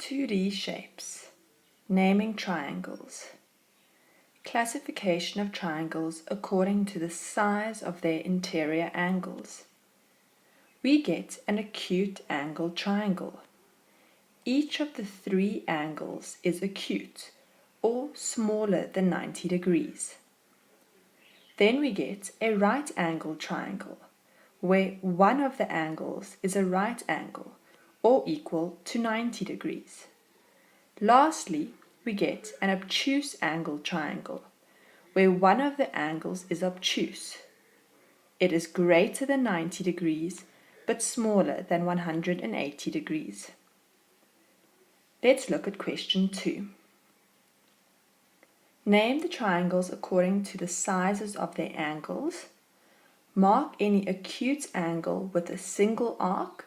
2D shapes. Naming triangles. Classification of triangles according to the size of their interior angles. We get an acute-angled triangle. Each of the three angles is acute, or smaller than 90 degrees. Then we get a right-angled triangle, where one of the angles is a right angle, or equal to 90 degrees. Lastly, we get an obtuse-angled triangle, where one of the angles is obtuse. It is greater than 90 degrees, but smaller than 180 degrees. Let's look at question 2. Name the triangles according to the sizes of their angles. Mark any acute angle with a single arc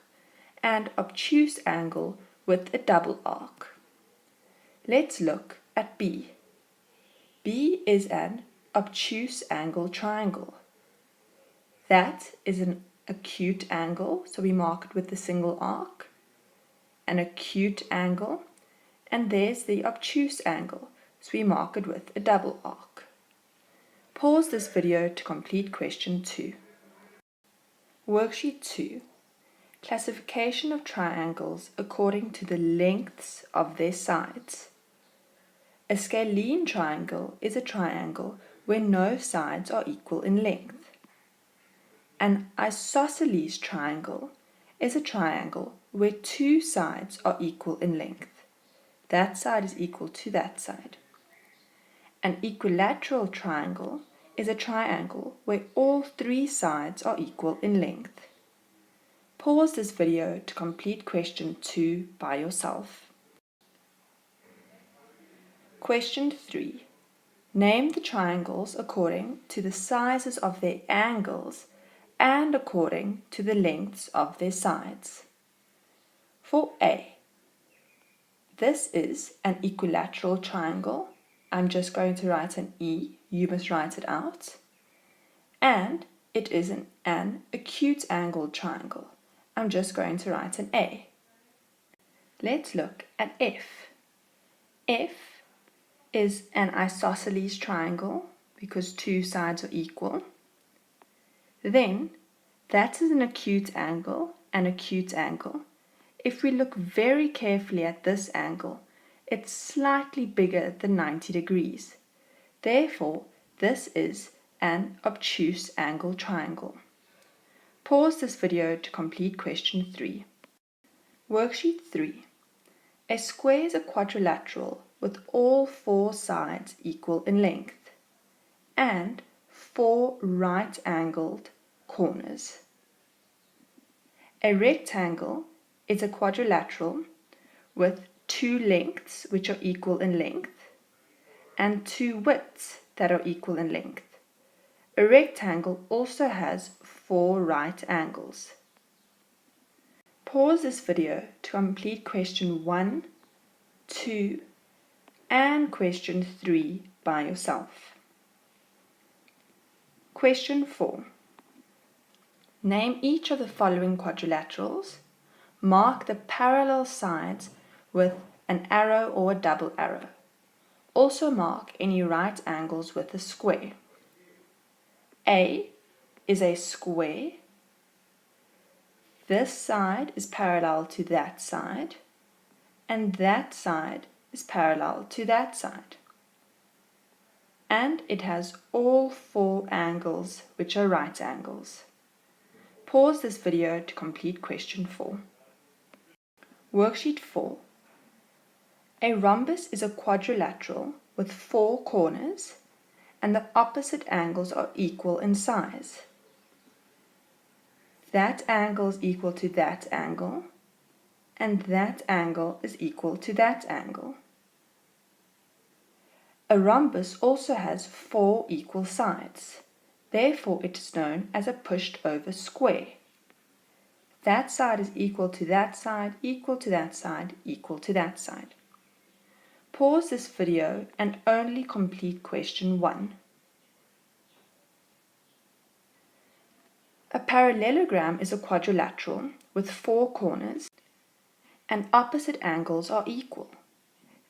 and obtuse angle with a double arc. Let's look at B. B is an obtuse angle triangle. That is an acute angle, so we mark it with the single arc, an acute angle, and there's the obtuse angle, so we mark it with a double arc. Pause this video to complete question 2. Worksheet 2. Classification of triangles according to the lengths of their sides. A scalene triangle is a triangle where no sides are equal in length. An isosceles triangle is a triangle where two sides are equal in length. That side is equal to that side. An equilateral triangle is a triangle where all three sides are equal in length. Pause this video to complete question 2 by yourself. Question 3. Name the triangles according to the sizes of their angles and according to the lengths of their sides. For A, this is an equilateral triangle. I'm just going to write an E, you must write it out. And it is an acute-angled triangle. I'm just going to write an A. Let's look at F. F is an isosceles triangle because two sides are equal. Then that is an acute angle. If we look very carefully at this angle, it's slightly bigger than 90 degrees. Therefore, this is an obtuse angle triangle. Pause this video to complete question 3. Worksheet 3. A square is a quadrilateral with all four sides equal in length and four right-angled corners. A rectangle is a quadrilateral with two lengths which are equal in length and two widths that are equal in length. A rectangle also has four right angles. Pause this video to complete question 1, 2, and question 3 by yourself. Question 4. Name each of the following quadrilaterals. Mark the parallel sides with an arrow or a double arrow. Also mark any right angles with a square. A is a square. This side is parallel to that side, and that side is parallel to that side. And it has all four angles which are right angles. Pause this video to complete question 4. Worksheet 4. A rhombus is a quadrilateral with four corners and the opposite angles are equal in size. That angle is equal to that angle, and that angle is equal to that angle. A rhombus also has four equal sides. Therefore, it is known as a pushed-over square. That side is equal to that side, equal to that side, equal to that side. Pause this video and only complete question 1. A parallelogram is a quadrilateral with four corners and opposite angles are equal.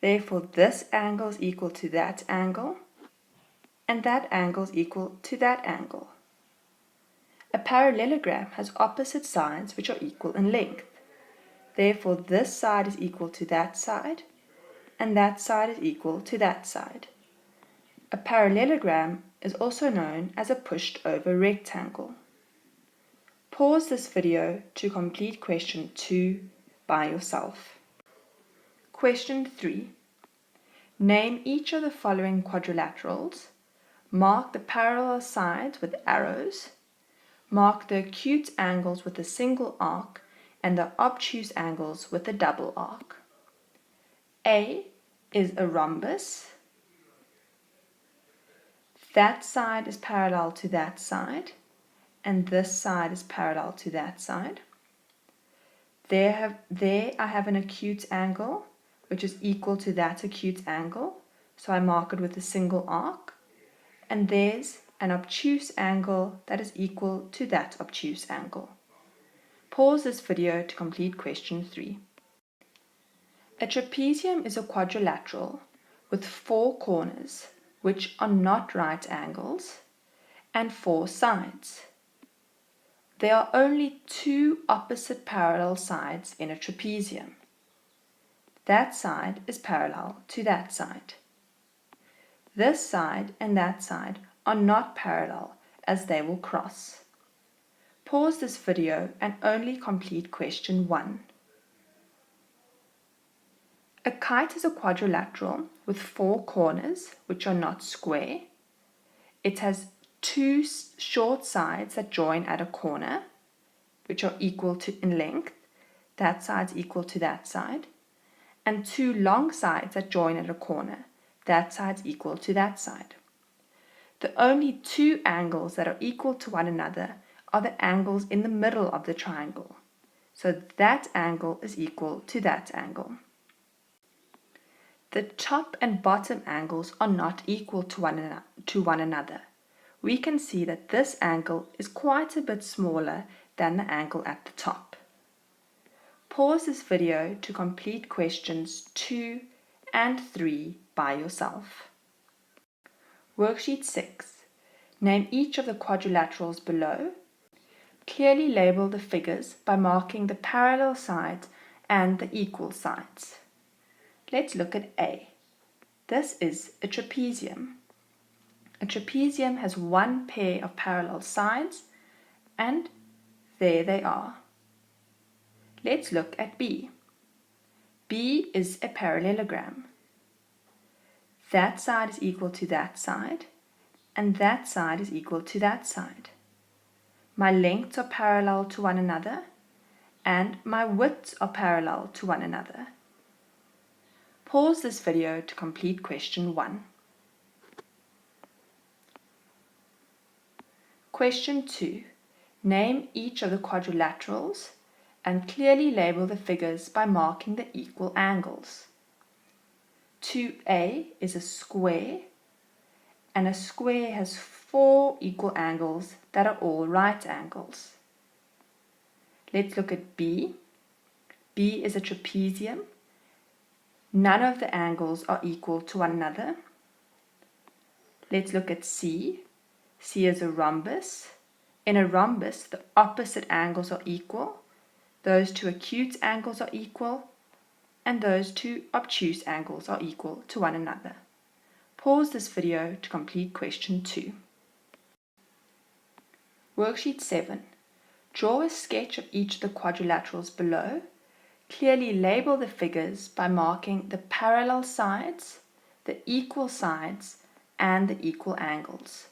Therefore, this angle is equal to that angle, and that angle is equal to that angle. A parallelogram has opposite sides which are equal in length. Therefore, this side is equal to that side, and that side is equal to that side. A parallelogram is also known as a pushed-over rectangle. Pause this video to complete question 2 by yourself. Question 3. Name each of the following quadrilaterals. Mark the parallel sides with arrows. Mark the acute angles with a single arc and the obtuse angles with a double arc. A is a rhombus. That side is parallel to that side, and this side is parallel to that side. There I have an acute angle, which is equal to that acute angle, so I mark it with a single arc. And there's an obtuse angle that is equal to that obtuse angle. Pause this video to complete question 3. A trapezium is a quadrilateral with 4 corners, which are not right angles, and 4 sides. There are only 2 opposite parallel sides in a trapezium. That side is parallel to that side. This side and that side are not parallel as they will cross. Pause this video and only complete question 1. A kite is a quadrilateral with 4 corners which are not square. It has 2 short sides that join at a corner, which are equal to in length. That side's equal to that side. And 2 long sides that join at a corner. That side's equal to that side. The only 2 angles that are equal to one another are the angles in the middle of the triangle. So that angle is equal to that angle. The top and bottom angles are not equal to one another. We can see that this angle is quite a bit smaller than the angle at the top. Pause this video to complete questions 2 and 3 by yourself. Worksheet 6. Name each of the quadrilaterals below. Clearly label the figures by marking the parallel sides and the equal sides. Let's look at A. This is a trapezium. A trapezium has 1 pair of parallel sides, and there they are. Let's look at B. B is a parallelogram. That side is equal to that side, and that side is equal to that side. My lengths are parallel to one another, and my widths are parallel to one another. Pause this video to complete question 1. Question 2. Name each of the quadrilaterals and clearly label the figures by marking the equal angles. 2A is a square, and a square has 4 equal angles that are all right angles. Let's look at B. B is a trapezium. None of the angles are equal to one another. Let's look at C. C is a rhombus. In a rhombus, the opposite angles are equal. Those 2 acute angles are equal, and those 2 obtuse angles are equal to one another. Pause this video to complete question 2. Worksheet 7. Draw a sketch of each of the quadrilaterals below. Clearly label the figures by marking the parallel sides, the equal sides, and the equal angles.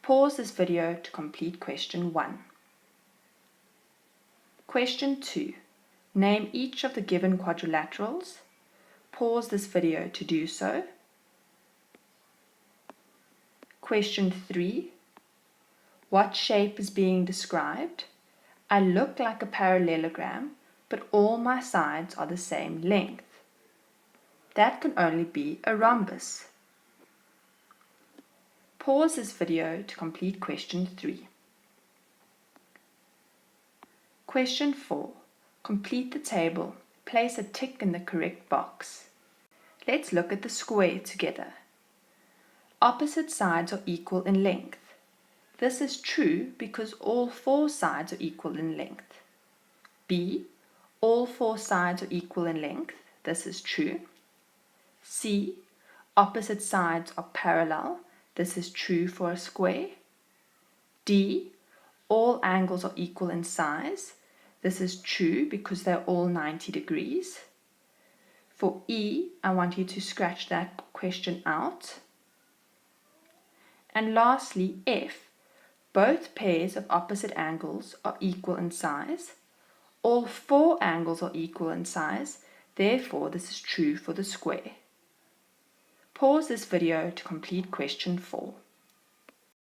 Pause this video to complete question 1. Question 2. Name each of the given quadrilaterals. Pause this video to do so. Question 3. What shape is being described? I look like a parallelogram, but all my sides are the same length. That can only be a rhombus. Pause this video to complete question 3. Question 4. Complete the table place a tick in the correct box. Let's look at the square together. Opposite sides are equal in length. This is true because all four sides are equal in length. B. All four sides are equal in length. This is true. C. Opposite sides are parallel. This is true for a square. D. All angles are equal in size. This is true because they're all 90 degrees. For E, I want you to scratch that question out. And lastly, F. Both pairs of opposite angles are equal in size. All four angles are equal in size. Therefore, this is true for the square. Pause this video to complete question 4.